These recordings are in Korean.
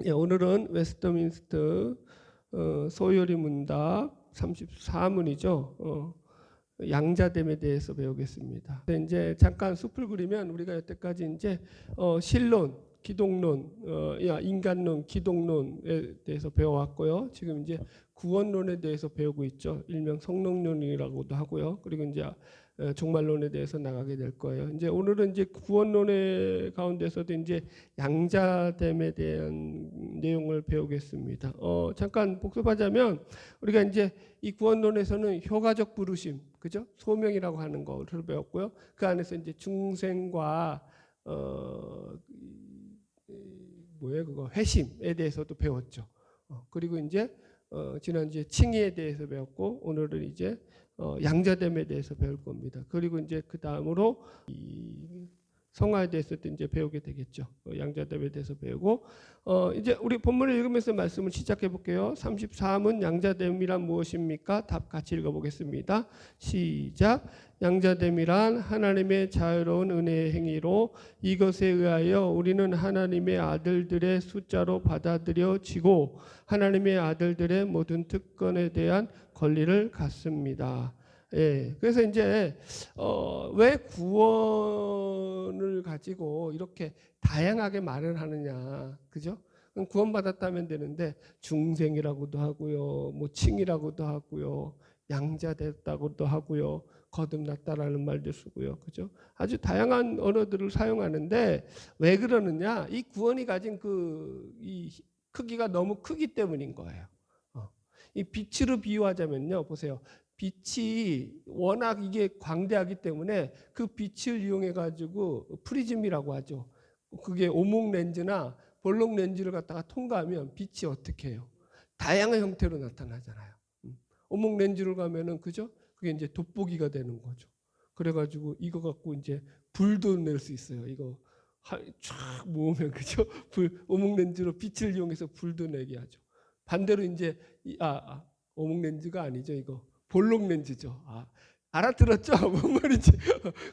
예, 오늘은 웨스트민스터 소요리 문답 34문이죠. 양자됨에 대해서 배우겠습니다. 근데 이제 잠깐 숲을 그리면 우리가 여태까지 이제 신론, 기독론, 인간론, 기독론에 대해서 배워왔고요. 지금 이제 구원론에 대해서 배우고 있죠. 일명 성령론이라고도 하고요. 그리고 이제 종말론에 대해서 나가게 될 거예요. 이제 오늘은 이제 구원론의 가운데서도 이제 양자됨에 대한 내용을 배우겠습니다. 잠깐 복습하자면 우리가 이제 이 구원론에서는 효과적 부르심, 그죠? 소명이라고 하는 거를 배웠고요. 그 안에서 이제 중생과 뭐예요? 그거 회심에 대해서도 배웠죠. 그리고 이제 지난주에 칭의에 대해서 배웠고 오늘은 이제 양자됨에 대해서 배울 겁니다. 그리고 이제 그 다음으로 이 성화에 대해서도 이제 배우게 되겠죠. 양자됨에 대해서 배우고 이제 우리 본문을 읽으면서 말씀을 시작해 볼게요. 34문 양자됨이란 무엇입니까? 답 같이 읽어보겠습니다. 시작. 양자됨이란 하나님의 자유로운 은혜의 행위로 이것에 의하여 우리는 하나님의 아들들의 숫자로 받아들여지고 하나님의 아들들의 모든 특권에 대한 권리를 갖습니다. 예, 그래서 이제 왜 구원을 가지고 이렇게 다양하게 말을 하느냐, 그죠? 구원받았다면 되는데 중생이라고도 하고요, 뭐 칭이라고도 하고요, 양자됐다고도 하고요, 거듭났다라는 말도 쓰고요, 그죠? 아주 다양한 언어들을 사용하는데 왜 그러느냐? 이 구원이 가진 이 크기가 너무 크기 때문인 거예요. 이 빛으로 비유하자면요, 보세요. 빛이 워낙 이게 광대하기 때문에 그 빛을 이용해 가지고 프리즘이라고 하죠. 그게 오목 렌즈나 볼록 렌즈를 갖다가 통과하면 빛이 어떻게 해요? 다양한 형태로 나타나잖아요. 오목 렌즈를 가면은 그죠? 그게 이제 돋보기가 되는 거죠. 그래가지고 이거 갖고 이제 불도 낼 수 있어요. 이거 쫙 모으면 그죠? 오목 렌즈로 빛을 이용해서 불도 내게 하죠. 반대로 이제 오목 렌즈가 아니죠. 이거 볼록 렌즈죠. 알아들었죠? 뭔 말인지.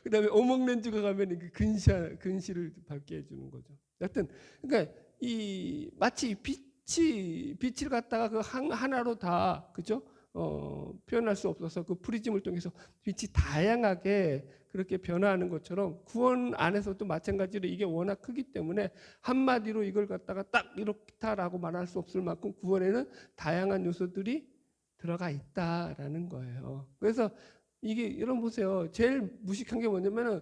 그다음에 오목 렌즈가 가면 이게 근시를 밝게 해주는 거죠. 여튼 그러니까 이 마치 빛을 갖다가 그 하나로 다 그죠? 표현할 수 없어서 그 프리즘을 통해서 빛이 다양하게 그렇게 변화하는 것처럼 구원 안에서도 마찬가지로 이게 워낙 크기 때문에 한마디로 이걸 갖다가 딱 이렇다라고 말할 수 없을 만큼 구원에는 다양한 요소들이 들어가 있다라는 거예요. 그래서 이게 여러분 보세요. 제일 무식한 게 뭐냐면은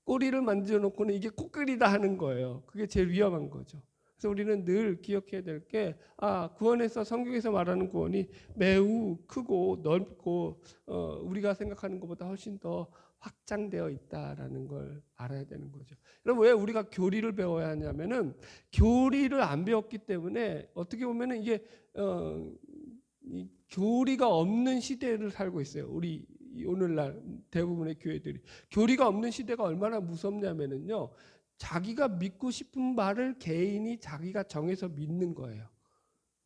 꼬리를 만져 놓고는 이게 코끼리다 하는 거예요. 그게 제일 위험한 거죠. 그래서 우리는 늘 기억해야 될 게 구원에서 성경에서 말하는 구원이 매우 크고 넓고 우리가 생각하는 것보다 훨씬 더 확장되어 있다라는 걸 알아야 되는 거죠. 여러분 왜 우리가 교리를 배워야 하냐면은 교리를 안 배웠기 때문에 어떻게 보면은 이게 이 교리가 없는 시대를 살고 있어요. 우리 오늘날 대부분의 교회들이 교리가 없는 시대가 얼마나 무섭냐면은요. 자기가 믿고 싶은 말을 개인이 자기가 정해서 믿는 거예요.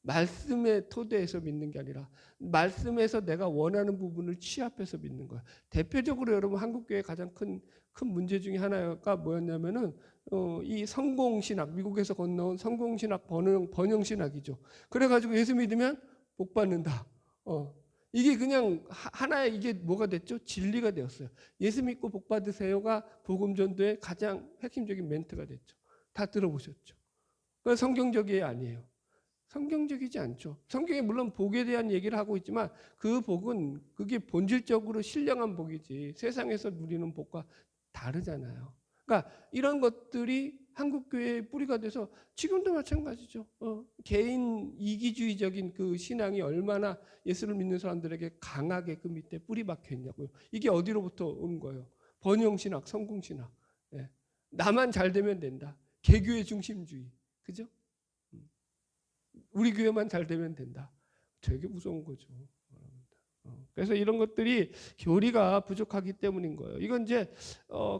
말씀의 토대에서 믿는 게 아니라 말씀에서 내가 원하는 부분을 취합해서 믿는 거예요. 대표적으로 여러분 한국교회 가장 큰 문제 중에 하나가 뭐였냐면은 이 성공신학, 미국에서 건너온 성공신학 번영신학이죠. 그래가지고 예수 믿으면 복 받는다. 이게 그냥 하나의 이게 뭐가 됐죠? 진리가 되었어요. 예수 믿고 복 받으세요가 복음 전도의 가장 핵심적인 멘트가 됐죠. 다 들어보셨죠? 그건 성경적이 아니에요. 성경적이지 않죠. 성경에 물론 복에 대한 얘기를 하고 있지만 그 복은 그게 본질적으로 신령한 복이지 세상에서 누리는 복과 다르잖아요. 그러니까 이런 것들이 한국교회의 뿌리가 돼서 지금도 마찬가지죠. 개인 이기주의적인 그 신앙이 얼마나 예수를 믿는 사람들에게 강하게 그 밑에 뿌리 박혀 있냐고요. 이게 어디로부터 온 거예요? 번영신학, 성공신학. 예. 나만 잘 되면 된다. 개교의 중심주의. 그죠? 우리 교회만 잘 되면 된다. 되게 무서운 거죠. 그래서 이런 것들이 교리가 부족하기 때문인 거예요. 이건 이제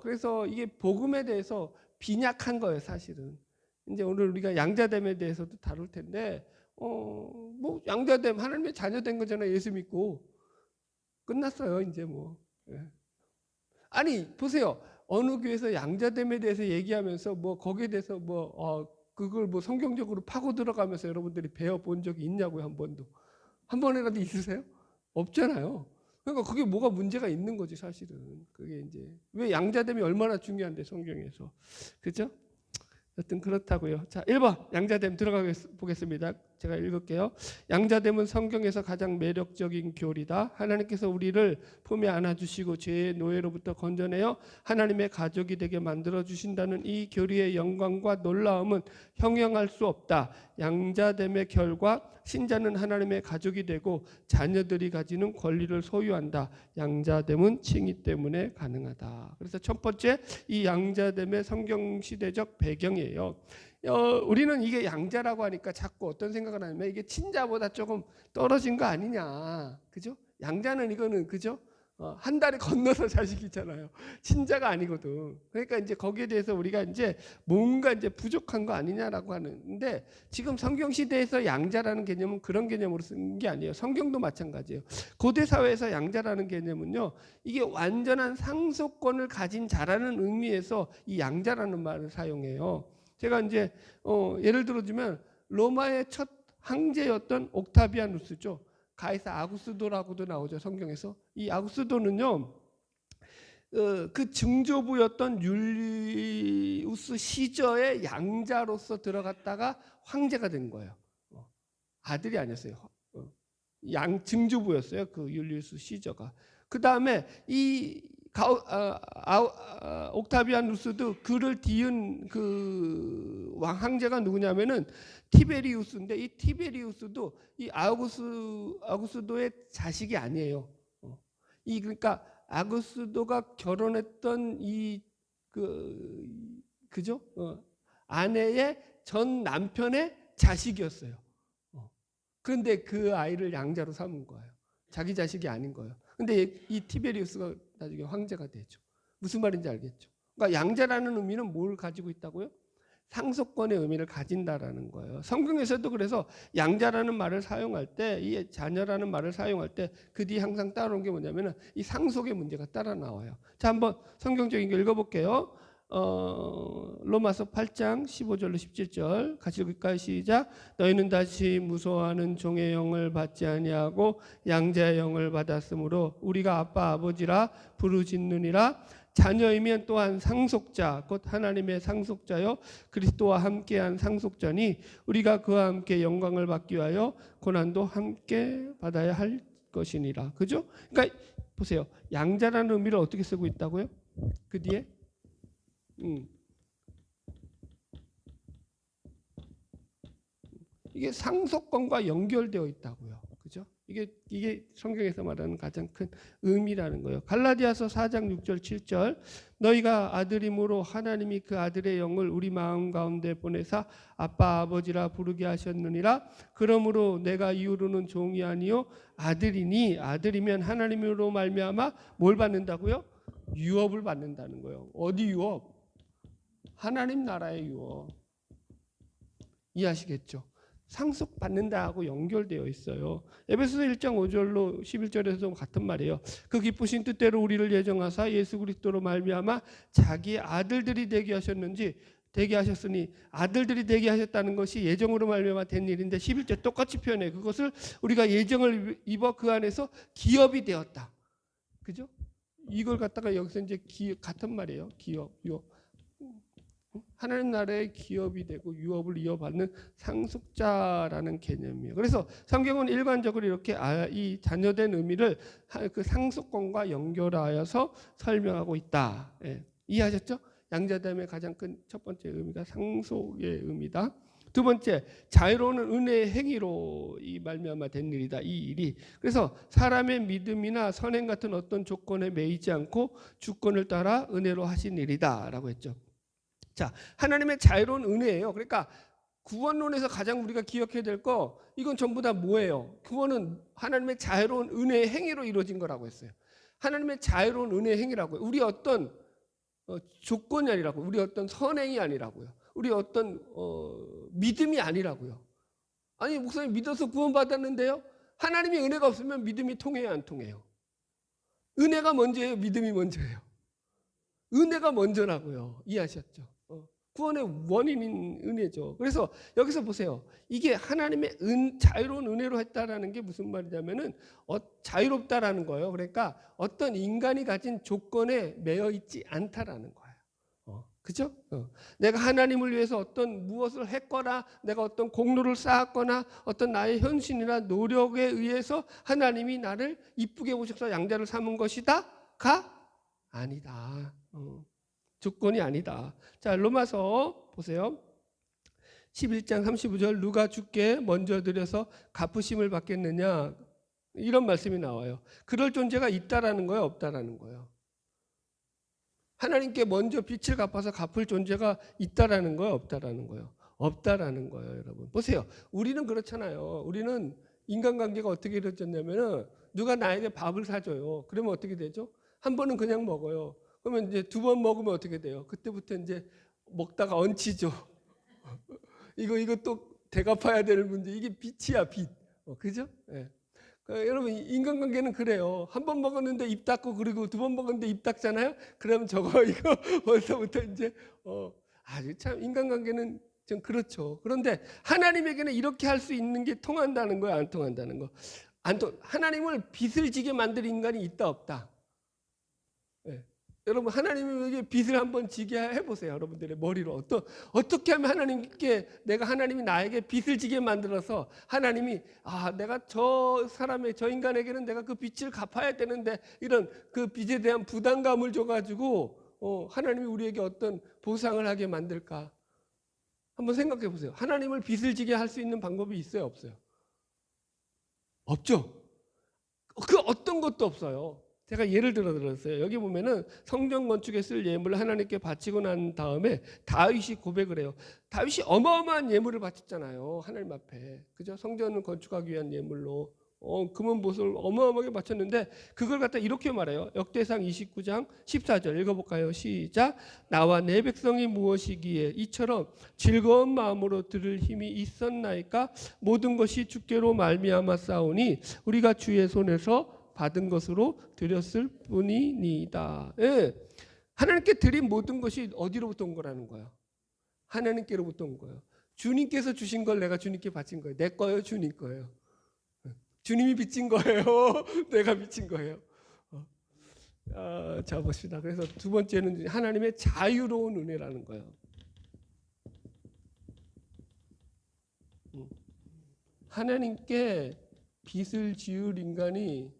그래서 이게 복음에 대해서 빈약한 거예요, 사실은. 이제 오늘 우리가 양자됨에 대해서도 다룰 텐데, 뭐 양자됨 하나님의 자녀된 거잖아요, 예수 믿고 끝났어요, 이제 뭐. 예. 아니 보세요, 어느 교회에서 양자됨에 대해서 얘기하면서 뭐 거기에 대해서 뭐 그걸 뭐 성경적으로 파고 들어가면서 여러분들이 배워본 적이 있냐고요? 한 번도. 한 번이라도 있으세요? 없잖아요. 그러니까 그게 뭐가 문제가 있는 거지 사실은. 그게 이제 왜 양자됨이 얼마나 중요한데 성경에서. 그죠? 여튼 그렇다고요. 자, 1번 양자됨 들어가 보겠습니다. 제가 읽을게요. 양자됨은 성경에서 가장 매력적인 교리다. 하나님께서 우리를 품에 안아주시고 죄의 노예로부터 건져내어 하나님의 가족이 되게 만들어 주신다는 이 교리의 영광과 놀라움은 형용할 수 없다. 양자됨의 결과 신자는 하나님의 가족이 되고 자녀들이 가지는 권리를 소유한다. 양자됨은 칭의 때문에 가능하다. 그래서 첫 번째 이 양자됨의 성경시대적 배경이에요. 우리는 이게 양자라고 하니까 자꾸 어떤 생각을 하냐면 이게 친자보다 조금 떨어진 거 아니냐. 그죠? 양자는 이거는 그죠? 한 달에 건너서 자식이잖아요. 친자가 아니거든. 그러니까 이제 거기에 대해서 우리가 이제 뭔가 이제 부족한 거 아니냐라고 하는데 지금 성경 시대에서 양자라는 개념은 그런 개념으로 쓴 게 아니에요. 성경도 마찬가지예요. 고대 사회에서 양자라는 개념은요, 이게 완전한 상속권을 가진 자라는 의미에서 이 양자라는 말을 사용해요. 제가 이제 예를 들어주면 로마의 첫 황제였던 옥타비아누스죠. 가이사 아구스도라고도 나오죠 성경에서. 이 아구스도는요 그 증조부였던 율리우스 시저의 양자로서 들어갔다가 황제가 된 거예요. 아들이 아니었어요. 양 증조부였어요 그 율리우스 시저가. 그 다음에 이 옥타비아누스도 그를 뒤은 그 황제가 누구냐면은 티베리우스인데 이 티베리우스도 이 아구스도의 자식이 아니에요. 이 그러니까 아구스도가 결혼했던 이 그죠? 아내의 전 남편의 자식이었어요. 그런데 그 아이를 양자로 삼은 거예요. 자기 자식이 아닌 거예요. 근데 이 티베리우스가 나중에 황제가 되죠. 무슨 말인지 알겠죠? 그러니까 양자라는 의미는 뭘 가지고 있다고요? 상속권의 의미를 가진다라는 거예요. 성경에서도 그래서 양자라는 말을 사용할 때, 이 자녀라는 말을 사용할 때 그 뒤에 항상 따라오는 게 뭐냐면은 이 상속의 문제가 따라 나와요. 자, 한번 성경적인 거 읽어볼게요. 로마서 8장 15절로 17절 같이 읽을까요? 시작. 너희는 다시 무서워하는 종의 영을 받지 아니하고 양자의 영을 받았으므로 우리가 아빠 아버지라 부르짖느니라. 자녀이면 또한 상속자 곧 하나님의 상속자요 그리스도와 함께한 상속자니 우리가 그와 함께 영광을 받기 위하여 고난도 함께 받아야 할 것이니라. 그죠? 그러니까 보세요. 양자라는 의미를 어떻게 쓰고 있다고요? 그 뒤에 이게 상속권과 연결되어 있다고요. 그죠? 이게 성경에서 말하는 가장 큰 의미라는 거예요. 갈라디아서 4장 6절 7절 너희가 아들임으로 하나님이 그 아들의 영을 우리 마음 가운데 보내사 아빠 아버지라 부르게 하셨느니라. 그러므로 내가 이후로는 종이 아니요 아들이니 아들이면 하나님으로 말미암아 뭘 받는다고요? 유업을 받는다는 거예요. 어디 유업? 하나님 나라의 유업. 이해하시겠죠? 상속받는다하고 연결되어 있어요. 에베소서 1장 5절로 11절에서 같은 말이에요. 그 기쁘신 뜻대로 우리를 예정하사 예수 그리스도로 말미암아 자기 아들들이 되게 하셨으니 아들들이 되게 하셨다는 것이 예정으로 말미암아 된 일인데 11절 똑같이 표현해. 그것을 우리가 예정을 입어 그 안에서 기업이 되었다. 그죠? 이걸 갖다가 여기서 이제 같은 말이에요. 기업, 유업. 하나님 나라의 기업이 되고 유업을 이어받는 상속자라는 개념이에요. 그래서 성경은 일관적으로 이렇게 이 자녀된 의미를 그 상속권과 연결하여서 설명하고 있다. 예. 이해하셨죠? 양자됨의 가장 큰 첫 번째 의미가 상속의 의미다. 두 번째, 자유로운 은혜의 행위로 이 말미암아 된 일이다. 이 일이. 그래서 사람의 믿음이나 선행 같은 어떤 조건에 매이지 않고 주권을 따라 은혜로 하신 일이다라고 했죠. 자, 하나님의 자유로운 은혜예요. 그러니까 구원론에서 가장 우리가 기억해야 될 거 이건 전부 다 뭐예요? 구원은 하나님의 자유로운 은혜의 행위로 이루어진 거라고 했어요. 하나님의 자유로운 은혜의 행위라고요. 우리 어떤 조건이 아니라고, 우리 어떤 선행이 아니라고요. 우리 어떤 믿음이 아니라고요. 아니 목사님 믿어서 구원받았는데요. 하나님의 은혜가 없으면 믿음이 통해요, 안 통해요? 은혜가 먼저예요, 믿음이 먼저예요? 은혜가 먼저라고요. 이해하셨죠? 구원의 원인인 은혜죠. 그래서 여기서 보세요. 이게 하나님의 자유로운 은혜로 했다라는 게 무슨 말이냐면은 자유롭다라는 거예요. 그러니까 어떤 인간이 가진 조건에 매여 있지 않다라는 거예요. 그죠? 내가 하나님을 위해서 어떤 무엇을 했거나 내가 어떤 공로를 쌓았거나 어떤 나의 헌신이나 노력에 의해서 하나님이 나를 이쁘게 보셔서 양자를 삼은 것이다가 아니다. 조건이 아니다. 자, 로마서 보세요. 11장 35절 누가 주께 먼저 드려서 갚으심을 받겠느냐 이런 말씀이 나와요. 그럴 존재가 있다라는 거예요, 없다라는 거예요. 하나님께 먼저 빛을 갚아서 갚을 존재가 있다라는 거예요, 없다라는 거예요. 없다라는 거예요, 여러분. 보세요. 우리는 그렇잖아요. 우리는 인간관계가 어떻게 이루어졌냐면은 누가 나에게 밥을 사줘요. 그러면 어떻게 되죠? 한 번은 그냥 먹어요. 그러면 이제 두 번 먹으면 어떻게 돼요? 그때부터 이제 먹다가 얹히죠. 이거 또 대갚아야 될 문제. 이게 빚이야, 빚. 그죠? 예. 여러분 인간관계는 그래요. 한 번 먹었는데 입 닫고 그리고 두 번 먹었는데 입 닫잖아요. 그러면 저거 이거 벌써부터 이제 아주 참 인간관계는 좀 그렇죠. 그런데 하나님에게는 이렇게 할 수 있는 게 통한다는 거야, 안 통한다는 거. 하나님을 빚을 지게 만들 인간이 있다 없다. 네. 여러분 하나님에게 빚을 한번 지게 해보세요. 여러분들의 머리로 어떻게 하면 하나님께 내가 하나님이 나에게 빚을 지게 만들어서 하나님이 내가 저 사람의 저 인간에게는 내가 그 빚을 갚아야 되는데 이런 그 빚에 대한 부담감을 줘가지고 하나님이 우리에게 어떤 보상을 하게 만들까? 한번 생각해 보세요. 하나님을 빚을 지게 할 수 있는 방법이 있어요, 없어요? 없죠. 그 어떤 것도 없어요. 제가 예를 들었어요. 여기 보면은 성전 건축에 쓸 예물을 하나님께 바치고 난 다음에 다윗이 고백을 해요. 다윗이 어마어마한 예물을 바쳤잖아요. 하나님 앞에. 그죠? 성전을 건축하기 위한 예물로. 금은보석을 어마어마하게 바쳤는데 그걸 갖다 이렇게 말해요. 역대상 29장 14절 읽어볼까요? 시작. 나와 내 백성이 무엇이기에 이처럼 즐거운 마음으로 들을 힘이 있었나이까? 모든 것이 주께로 말미암아 싸우니 우리가 주의 손에서 받은 것으로 드렸을 뿐이니이다. 예. 하나님께 드린 모든 것이 어디로부터 온 거라는 거예요? 하나님께로부터 온 거예요. 주님께서 주신 걸 내가 주님께 바친 거예요. 내 거예요, 주님 거예요. 주님이 빚진 거예요. 내가 빚진 거예요. 자 봅시다. 그래서 두 번째는 하나님의 자유로운 은혜라는 거예요. 하나님께 빚을 지을 인간이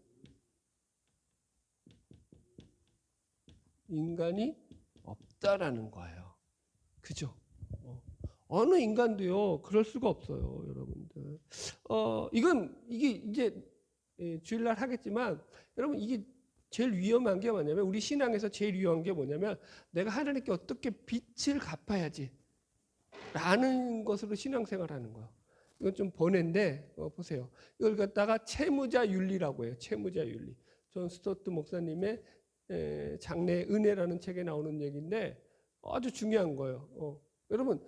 없다라는 거예요. 그죠? 어느 인간도요 그럴 수가 없어요, 여러분들. 이게 이제 주일날 하겠지만 여러분 이게 제일 위험한 게 뭐냐면 우리 신앙에서 제일 위험한 게 뭐냐면 내가 하나님께 어떻게 빚을 갚아야지 라는 것으로 신앙생활하는 거예요. 이건 좀 번외인데 보세요. 이걸 갖다가 채무자 윤리라고 해요. 채무자 윤리. 존 스토트 목사님의 장래 은혜라는 책에 나오는 얘기인데 아주 중요한 거예요. 여러분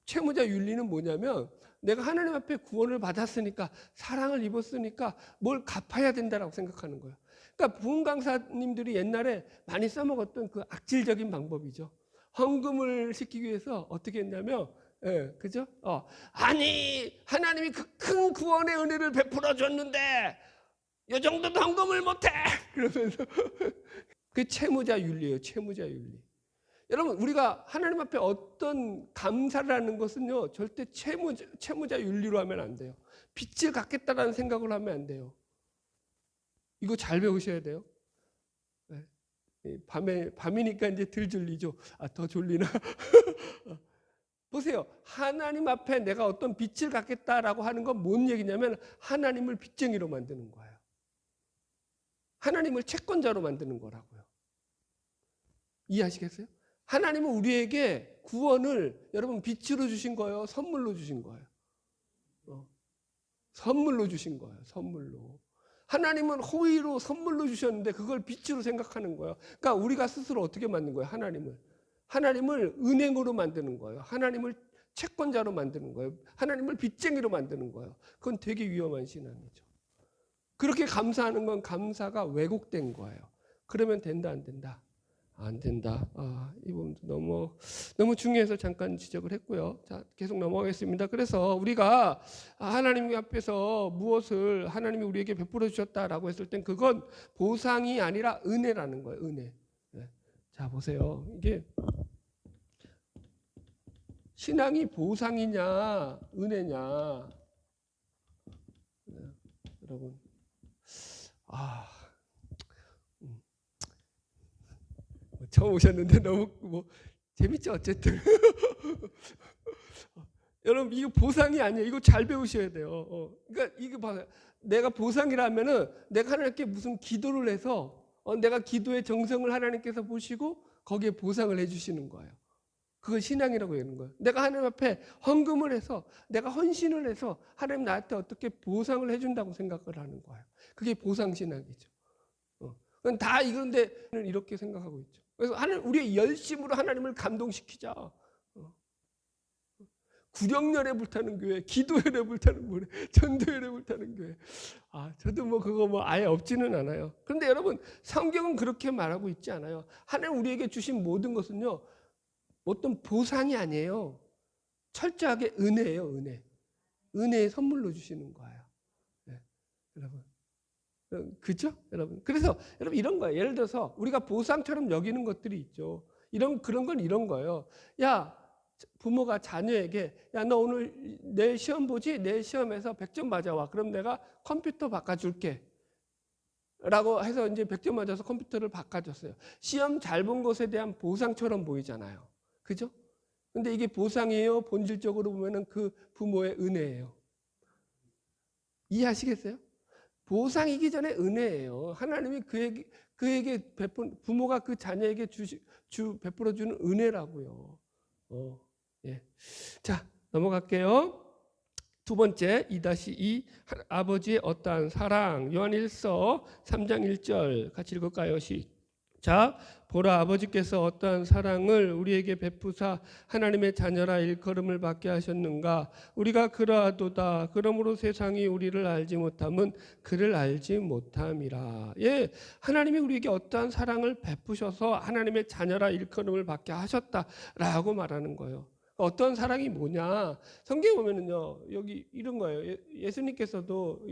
채무자 윤리는 뭐냐면 내가 하나님 앞에 구원을 받았으니까 사랑을 입었으니까 뭘 갚아야 된다라고 생각하는 거예요. 그러니까 부흥 강사님들이 옛날에 많이 써먹었던 그 악질적인 방법이죠. 헌금을 시키기 위해서 어떻게 했냐면 그죠? 아니 하나님이 그 큰 구원의 은혜를 베풀어 줬는데 이 정도도 헌금을 못해 그러면서 그 채무자 윤리예요. 채무자 윤리. 여러분 우리가 하나님 앞에 어떤 감사를 하는 것은요 절대 채무자 윤리로 하면 안 돼요. 빚을 갚겠다라는 생각을 하면 안 돼요. 이거 잘 배우셔야 돼요. 밤이니까 이제 덜 졸리죠. 더 졸리나? 보세요. 하나님 앞에 내가 어떤 빚을 갚겠다라고 하는 건 뭔 얘기냐면 하나님을 빚쟁이로 만드는 거예요. 하나님을 채권자로 만드는 거라고요. 이해하시겠어요? 하나님은 우리에게 구원을 여러분 빚으로 주신 거예요? 선물로 주신 거예요? 선물로 주신 거예요. 선물로. 하나님은 호의로 선물로 주셨는데 그걸 빚으로 생각하는 거예요. 그러니까 우리가 스스로 어떻게 만든 거예요? 하나님을 은행으로 만드는 거예요. 하나님을 채권자로 만드는 거예요. 하나님을 빚쟁이로 만드는 거예요. 그건 되게 위험한 신앙이죠. 그렇게 감사하는 건 감사가 왜곡된 거예요. 그러면 된다 안 된다? 안 된다. 이 부분도 너무 중요해서 잠깐 지적을 했고요. 자, 계속 넘어가겠습니다. 그래서 우리가 하나님 앞에서 무엇을 하나님이 우리에게 베풀어 주셨다라고 했을 땐 그건 보상이 아니라 은혜라는 거예요. 은혜. 네. 자, 보세요. 이게 신앙이 보상이냐 은혜냐. 네. 여러분. 처음 오셨는데 너무 재밌죠 어쨌든. 여러분 이거 보상이 아니에요. 이거 잘 배우셔야 돼요. 그러니까 이거 봐요. 내가 보상이라면은 내가 하나님께 무슨 기도를 해서 내가 기도의 정성을 하나님께서 보시고 거기에 보상을 해주시는 거예요. 그걸 신앙이라고 하는 거예요. 내가 하나님 앞에 헌금을 해서 내가 헌신을 해서 하나님 나한테 어떻게 보상을 해준다고 생각을 하는 거예요. 그게 보상신앙이죠. 그건 다 이건데 이렇게 생각하고 있죠. 그래서 우리의 열심으로 하나님을 감동시키자. 구령열에 불타는 교회, 기도열에 불타는 교회, 전도열에 불타는 교회. 저도 그거 아예 없지는 않아요. 그런데 여러분 성경은 그렇게 말하고 있지 않아요. 하나님 우리에게 주신 모든 것은요 어떤 보상이 아니에요. 철저하게 은혜예요. 은혜의 선물로 주시는 거예요. 네, 여러분. 그죠? 여러분. 그래서 여러분 이런 거예요. 예를 들어서 우리가 보상처럼 여기는 것들이 있죠. 그런 건 이런 거예요. 야, 부모가 자녀에게 야, 너 오늘 내 시험 보지? 내 시험에서 100점 맞아와. 그럼 내가 컴퓨터 바꿔줄게. 라고 해서 이제 100점 맞아서 컴퓨터를 바꿔줬어요. 시험 잘 본 것에 대한 보상처럼 보이잖아요. 그죠? 근데 이게 보상이에요? 본질적으로 보면은 그 부모의 은혜예요. 이해하시겠어요? 보상이기 전에 은혜예요. 하나님이 그에게 부모가 그 자녀에게 베풀어 주는 은혜라고요. 예. 자, 넘어갈게요. 두 번째 2-2 아버지의 어떠한 사랑. 요한일서 3장 1절 같이 읽을까요? 자, 보라 아버지께서 어떠한 사랑을 우리에게 베푸사 하나님의 자녀라 일컬음을 받게 하셨는가. 우리가 그러하도다. 그러므로 세상이 우리를 알지 못함은 그를 알지 못함이라. 예, 하나님이 우리에게 어떠한 사랑을 베푸셔서 하나님의 자녀라 일컬음을 받게 하셨다라고 말하는 거예요. 어떤 사랑이 뭐냐? 성경에 보면은요 여기 이런 거예요. 예수님께서도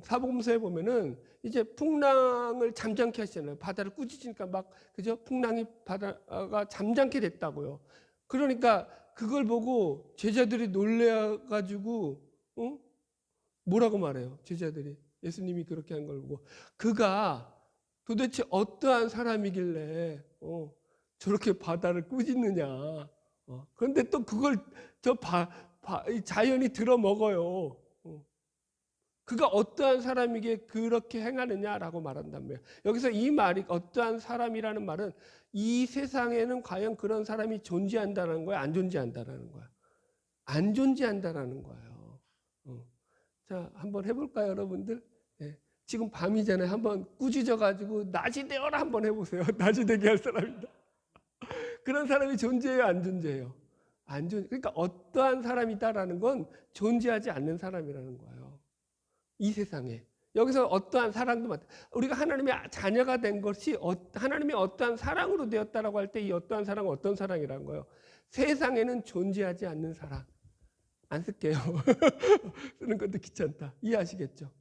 사복음서에 보면은 이제 풍랑을 잠잠케 하시잖아요. 바다를 꾸짖으니까 그죠? 풍랑이 바다가 잠잠케 됐다고요. 그러니까 그걸 보고 제자들이 놀래가지고 뭐라고 말해요? 제자들이 예수님이 그렇게 한 걸 보고 그가 도대체 어떠한 사람이길래 저렇게 바다를 꾸짖느냐. 그런데 또 그걸 자연이 들어먹어요. 그가 어떠한 사람에게 그렇게 행하느냐라고 말한단 말이에요. 여기서 이 말이 어떠한 사람이라는 말은 이 세상에는 과연 그런 사람이 존재한다는 거야? 안 존재한다는 거야? 안 존재한다는 거예요. 자, 한번 해볼까요, 여러분들? 네. 지금 밤이잖아요. 한번 꾸짖어가지고 낮이 되어라 한번 해보세요. 낮이 되게 할 사람이다. 그런 사람이 존재해요, 안 존재해요? 그러니까 어떠한 사람이다라는 건 존재하지 않는 사람이라는 거예요. 이 세상에. 여기서 어떠한 사랑도 맞다. 우리가 하나님의 자녀가 된 것이 하나님이 어떠한 사랑으로 되었다라고 할 때 이 어떠한 사랑은 어떤 사랑이라는 거예요? 세상에는 존재하지 않는 사랑. 안 쓸게요. 쓰는 것도 귀찮다. 이해하시겠죠?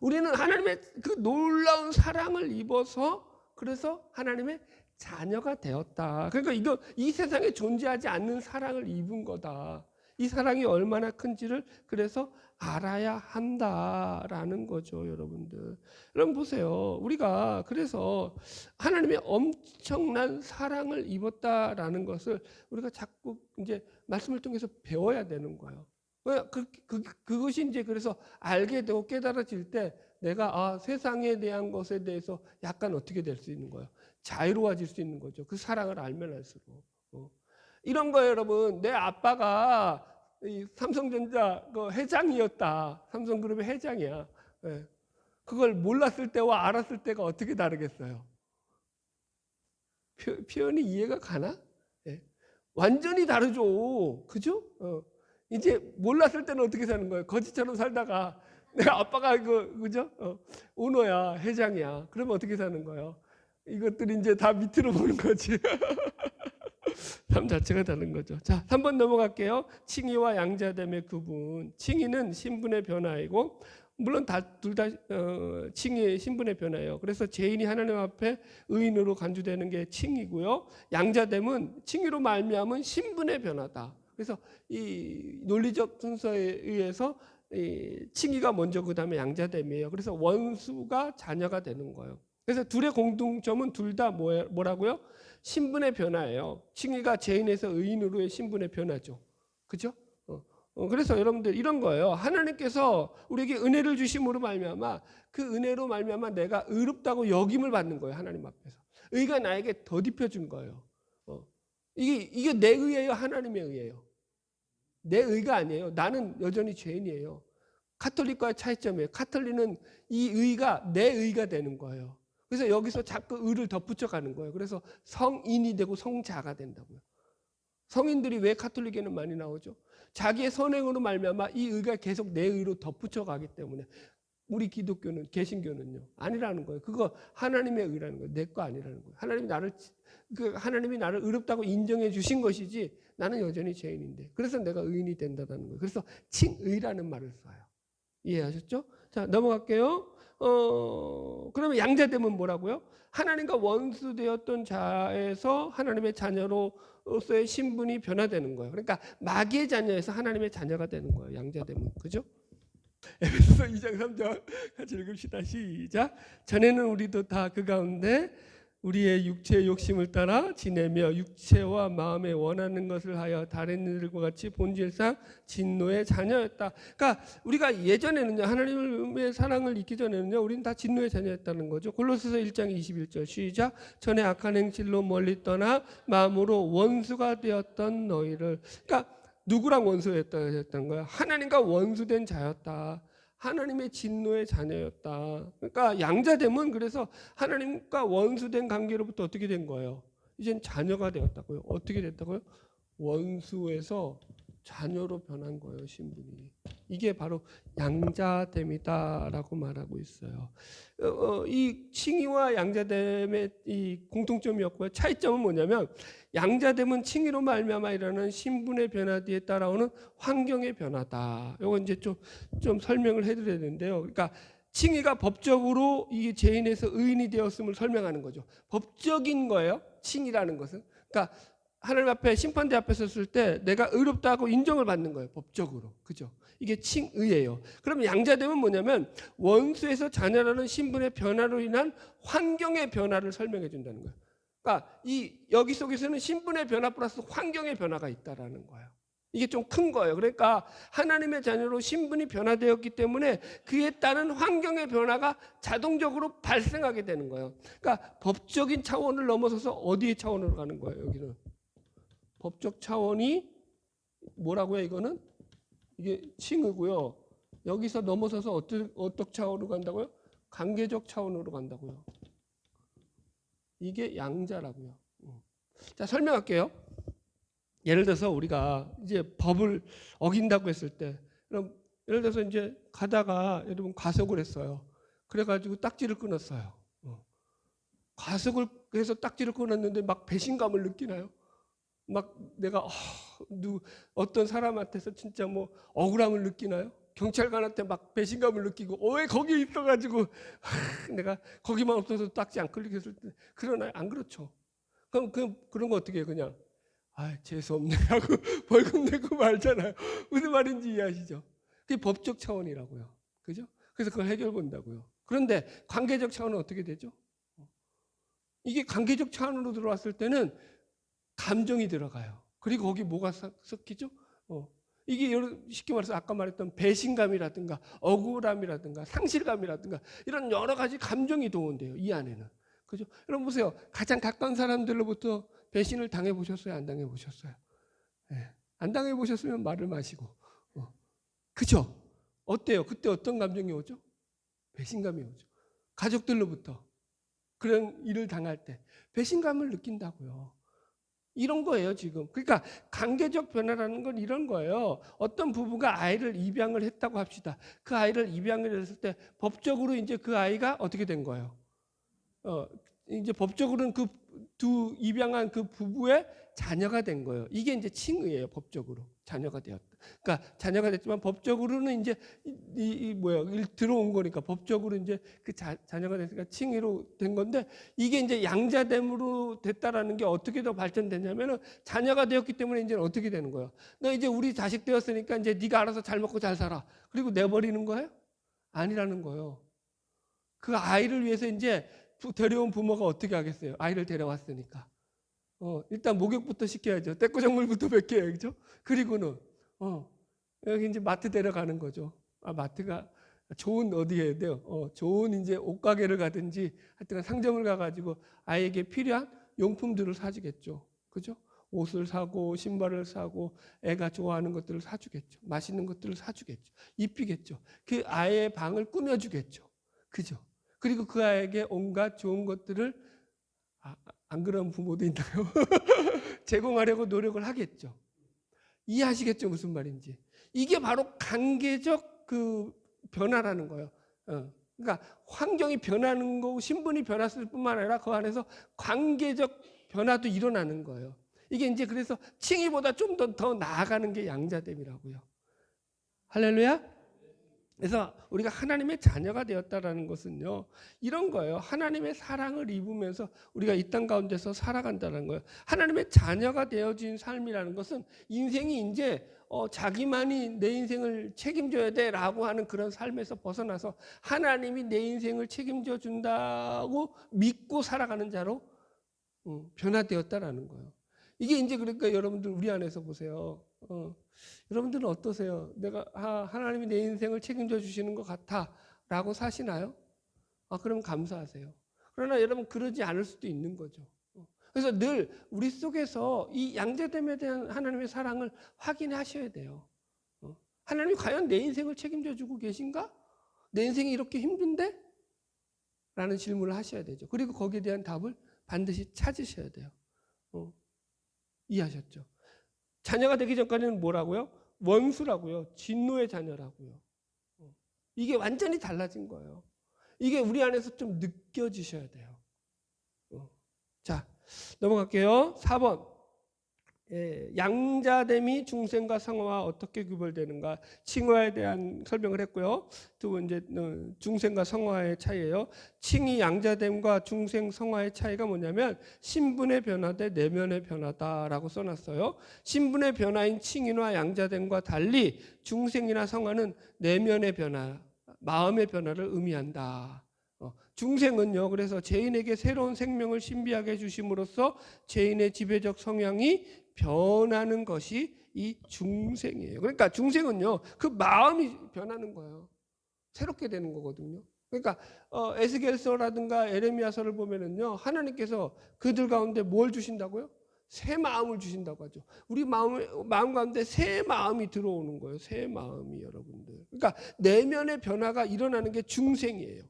우리는 하나님의 그 놀라운 사랑을 입어서 그래서 하나님의 자녀가 되었다. 그러니까 이 세상에 존재하지 않는 사랑을 입은 거다. 이 사랑이 얼마나 큰지를 그래서 알아야 한다라는 거죠, 여러분들. 여러분 보세요. 우리가 그래서 하나님의 엄청난 사랑을 입었다라는 것을 우리가 자꾸 이제 말씀을 통해서 배워야 되는 거예요. 그것이 이제 그래서 알게 되고 깨달아질 때 내가 세상에 대한 것에 대해서 약간 어떻게 될 수 있는 거예요? 자유로워질 수 있는 거죠. 그 사랑을 알면 알수록. 이런 거예요, 여러분. 내 아빠가 이 삼성전자 회장이었다. 삼성그룹의 회장이야. 네. 그걸 몰랐을 때와 알았을 때가 어떻게 다르겠어요? 표현이 이해가 가나? 네. 완전히 다르죠. 그죠? 이제 몰랐을 때는 어떻게 사는 거예요? 거지처럼 살다가 내 아빠가 그죠? 오너야, 회장이야. 그러면 어떻게 사는 거예요? 이것들이 이제 다 밑으로 보는 거지. 삶 자체가 다른 거죠. 자, 3번 넘어갈게요. 칭의와 양자됨의 구분. 칭의는 신분의 변화이고, 물론 둘 다 칭의의 신분의 변화예요. 그래서 죄인이 하나님 앞에 의인으로 간주되는 게 칭의고요. 양자됨은 칭의로 말미암은 신분의 변화다. 그래서 이 논리적 순서에 의해서 이 칭의가 먼저 그 다음에 양자됨이에요. 그래서 원수가 자녀가 되는 거예요. 그래서 둘의 공통점은 둘 다 뭐라고요? 신분의 변화예요. 칭의가 죄인에서 의인으로의 신분의 변화죠. 그죠? 그래서 여러분들 이런 거예요. 하나님께서 우리에게 은혜를 주심으로 말미암아 그 은혜로 말미암아 내가 의롭다고 여김을 받는 거예요. 하나님 앞에서. 의가 나에게 덧입혀 준 거예요. 이게 내 의예요? 하나님의 의예요? 내 의가 아니에요. 나는 여전히 죄인이에요. 카톨릭과의 차이점이에요. 카톨릭은 이 의가 내 의가 되는 거예요. 그래서 여기서 자꾸 의를 덧붙여 가는 거예요. 그래서 성인이 되고 성자가 된다고요. 성인들이 왜 카톨릭에는 많이 나오죠? 자기의 선행으로 말미암아 이 의가 계속 내 의로 덧붙여 가기 때문에. 우리 기독교는, 개신교는요, 아니라는 거예요. 그거 하나님의 의라는 거예요. 내 거 아니라는 거예요. 하나님이 나를 의롭다고 인정해 주신 것이지 나는 여전히 죄인인데. 그래서 내가 의인이 된다는 거예요. 그래서 칭의라는 말을 써요. 이해하셨죠? 자, 넘어갈게요. 그러면 양자됨은 뭐라고요? 하나님과 원수되었던 자에서 하나님의 자녀로서의 신분이 변화되는 거예요. 그러니까 마귀의 자녀에서 하나님의 자녀가 되는 거예요. 양자됨은. 그죠? 에베소서 2장 3절 같이 읽읍시다. 시작. 전에는 우리도 다 그 가운데 우리의 육체의 욕심을 따라 지내며 육체와 마음에 원하는 것을 하여 다른 이들과 같이 본질상 진노의 자녀였다. 그러니까 우리가 예전에는요, 하나님의 사랑을 잊기 전에는요, 우리는 다 진노의 자녀였다는 거죠. 골로새서 1장 21절 시작. 전에 악한 행실로 멀리 떠나 마음으로 원수가 되었던 너희를. 그러니까 누구랑 원수였다는 거야? 하나님과 원수된 자였다. 하나님의 진노의 자녀였다. 그러니까 양자됨은 그래서 하나님과 원수된 관계로부터 어떻게 된 거예요? 이젠 자녀가 되었다고요. 어떻게 됐다고요? 원수에서 자녀로 변한 거예요, 신분이. 이게 바로 양자됨이다라고 말하고 있어요. 이 칭의와 양자됨의 이 공통점이었고요. 차이점은 뭐냐면 양자됨은 칭의로 말미암아 일어나는 신분의 변화 뒤에 따라오는 환경의 변화다. 이거 이제 좀 설명을 해드려야 되는데요. 그러니까 칭의가 법적으로 이 죄인에서 의인이 되었음을 설명하는 거죠. 법적인 거예요. 칭의라는 것은. 그러니까 하나님 앞에 심판대 앞에 섰을 때 내가 의롭다고 인정을 받는 거예요. 법적으로. 그죠? 이게 칭의예요. 그럼 양자됨은 뭐냐면 원수에서 자녀라는 신분의 변화로 인한 환경의 변화를 설명해 준다는 거예요. 그러니까 여기 속에서는 신분의 변화 플러스 환경의 변화가 있다라는 거예요. 이게 좀 큰 거예요. 그러니까 하나님의 자녀로 신분이 변화되었기 때문에 그에 따른 환경의 변화가 자동적으로 발생하게 되는 거예요. 그러니까 법적인 차원을 넘어서서 어디의 차원으로 가는 거예요, 여기는? 법적 차원이 뭐라고요, 이거는? 이게 칭의고요. 여기서 넘어서서 어떤 차원으로 간다고요? 관계적 차원으로 간다고요. 이게 양자라고요. 자, 설명할게요. 예를 들어서 우리가 이제 법을 어긴다고 했을 때, 그럼 예를 들어서 이제 가다가 여러분 과속을 했어요. 그래가지고 딱지를 끊었어요. 과속을 해서 딱지를 끊었는데 막 배신감을 느끼나요? 막 내가 어떤 사람한테서 진짜 뭐 억울함을 느끼나요? 경찰관한테 막 배신감을 느끼고 왜 거기 있어가지고 내가 거기만 없어서 딱지 안 끌리겠을 때 그러나요? 안 그렇죠. 그럼 그런 거 어떻게 해요? 그냥 재수 없네 하고 벌금 내고 말잖아요. 무슨 말인지 이해하시죠? 그게 법적 차원이라고요. 그죠? 그래서 그걸 해결 본다고요. 그런데 관계적 차원은 어떻게 되죠? 이게 관계적 차원으로 들어왔을 때는 감정이 들어가요. 그리고 거기 뭐가 섞이죠? 이게 쉽게 말해서 아까 말했던 배신감이라든가 억울함이라든가 상실감이라든가 이런 여러 가지 감정이 동원돼요. 이 안에는. 그죠? 여러분 보세요. 가장 가까운 사람들로부터 배신을 당해 보셨어요? 안 당해 보셨어요? 네. 안 당해 보셨으면 말을 마시고. 그죠? 어때요? 그때 어떤 감정이 오죠? 배신감이 오죠. 가족들로부터 그런 일을 당할 때 배신감을 느낀다고요. 이런 거예요, 지금. 그러니까 관계적 변화라는 건 이런 거예요. 어떤 부부가 아이를 입양을 했다고 합시다. 그 아이를 입양을 했을 때 법적으로 이제 그 아이가 어떻게 된 거예요? 이제 법적으로는 그 두 입양한 그 부부의 자녀가 된 거예요. 이게 이제 칭의예요. 법적으로 자녀가 되었다. 그러니까 자녀가 됐지만 법적으로는 이제 들어온 거니까 법적으로 이제 그 자녀가 됐으니까 칭의로 된 건데, 이게 이제 양자됨으로 됐다라는 게 어떻게 더 발전됐냐면은 자녀가 되었기 때문에 이제 어떻게 되는 거예요? 너 이제 우리 자식 되었으니까 이제 네가 알아서 잘 먹고 잘 살아. 그리고 내버리는 거예요? 아니라는 거예요. 그 아이를 위해서 이제 데려온 부모가 어떻게 하겠어요? 아이를 데려왔으니까. 일단 목욕부터 시켜야죠. 떼꾸정물부터 벗겨야죠. 그죠? 그리고는, 여기 이제 마트 데려가는 거죠. 마트가 좋은 어디에 해야 돼요? 좋은 이제 옷가게를 가든지 하여튼 상점을 가가지고 아이에게 필요한 용품들을 사주겠죠. 그죠? 옷을 사고, 신발을 사고, 애가 좋아하는 것들을 사주겠죠. 맛있는 것들을 사주겠죠. 입히겠죠. 그 아이의 방을 꾸며주겠죠. 그죠? 그리고 그 아이에게 온갖 좋은 것들을, 안 그런 부모도 있나요? 제공하려고 노력을 하겠죠. 이해하시겠죠? 무슨 말인지. 이게 바로 관계적 그 변화라는 거예요. 그러니까 환경이 변하는 거고 신분이 변했을 뿐만 아니라 그 안에서 관계적 변화도 일어나는 거예요. 이게 이제 그래서 칭의보다 좀 더 나아가는 게 양자됨이라고요. 할렐루야? 그래서 우리가 하나님의 자녀가 되었다라는 것은요, 이런 거예요. 하나님의 사랑을 입으면서 우리가 이 땅 가운데서 살아간다는 거예요. 하나님의 자녀가 되어진 삶이라는 것은 인생이 이제 자기만이 내 인생을 책임져야 돼라고 하는 그런 삶에서 벗어나서 하나님이 내 인생을 책임져 준다고 믿고 살아가는 자로 변화되었다라는 거예요. 이게 이제 그러니까 여러분들 우리 안에서 보세요. 여러분들은 어떠세요? 내가 하나님이 내 인생을 책임져 주시는 것 같아라고 사시나요? 그럼 감사하세요. 그러나 여러분 그러지 않을 수도 있는 거죠. 그래서 늘 우리 속에서 이 양자됨에 대한 하나님의 사랑을 확인하셔야 돼요. 하나님이 과연 내 인생을 책임져 주고 계신가? 내 인생이 이렇게 힘든데? 라는 질문을 하셔야 되죠. 그리고 거기에 대한 답을 반드시 찾으셔야 돼요. 이해하셨죠? 자녀가 되기 전까지는 뭐라고요? 원수라고요. 진노의 자녀라고요. 이게 완전히 달라진 거예요. 이게 우리 안에서 좀 느껴지셔야 돼요. 자, 넘어갈게요. 4번. 양자됨이 중생과 성화와 어떻게 구별되는가? 칭화에 대한 설명을 했고요. 두 번째, 중생과 성화의 차이예요. 칭이 양자됨과 중생 성화의 차이가 뭐냐면 신분의 변화 대 내면의 변화다라고 써놨어요. 신분의 변화인 칭이나 양자됨과 달리 중생이나 성화는 내면의 변화, 마음의 변화를 의미한다. 중생은요, 그래서 죄인에게 새로운 생명을 신비하게 해주심으로써 죄인의 지배적 성향이 변하는 것이 이 중생이에요. 그러니까 중생은요, 그 마음이 변하는 거예요. 새롭게 되는 거거든요. 그러니까 에스겔서라든가 에레미야서를 보면은요, 하나님께서 그들 가운데 뭘 주신다고요? 새 마음을 주신다고 하죠. 우리 마음 가운데 새 마음이 들어오는 거예요. 새 마음이 여러분들. 그러니까 내면의 변화가 일어나는 게 중생이에요.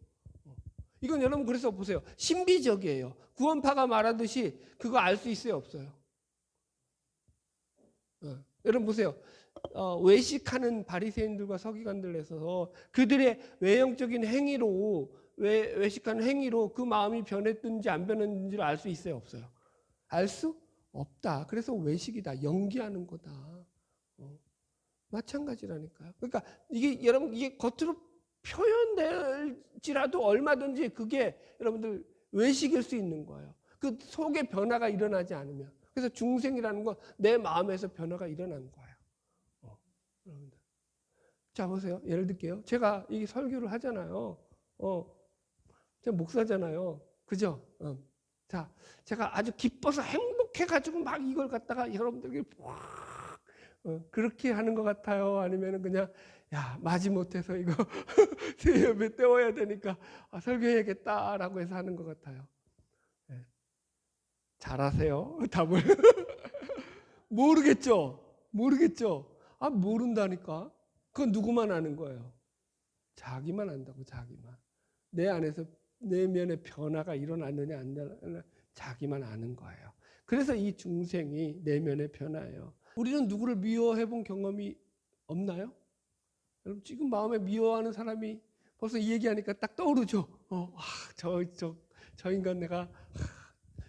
이건 여러분 그래서 보세요. 신비적이에요. 구원파가 말하듯이 그거 알 수 있어요, 없어요? 여러분 보세요. 외식하는 바리새인들과 서기관들에서 그들의 외형적인 행위로 외식하는 행위로 그 마음이 변했든지 안 변했는지를 알 수 있어요, 없어요? 알 수 없다. 그래서 외식이다. 연기하는 거다. 마찬가지라니까요. 그러니까 이게 여러분 이게 겉으로 표현될지라도 얼마든지 그게 여러분들 외식일 수 있는 거예요. 그 속에 변화가 일어나지 않으면. 그래서 중생이라는 건 내 마음에서 변화가 일어나는 거예요. 여러분들. 자 보세요. 예를 들게요. 제가 이 설교를 하잖아요. 제가 목사잖아요. 그죠? 자, 제가 아주 기뻐서 행복해가지고 막 이걸 갖다가 여러분들에게 그렇게 하는 것 같아요. 아니면 그냥 야 마지못해서 이거 새벽에 때워야 되니까 설교해야겠다라고 해서 하는 것 같아요. 네. 잘하세요. 답을 모르겠죠. 모른다니까. 그건 누구만 아는 거예요. 자기만 안다고. 자기만. 내 안에서 내면의 변화가 일어났느냐 안 일어났느냐 자기만 아는 거예요. 그래서 이 중생이 내면의 변화예요. 우리는 누구를 미워해 본 경험이 없나요? 여러분 지금 마음에 미워하는 사람이 벌써 이 얘기하니까 딱 떠오르죠. 저 인간 내가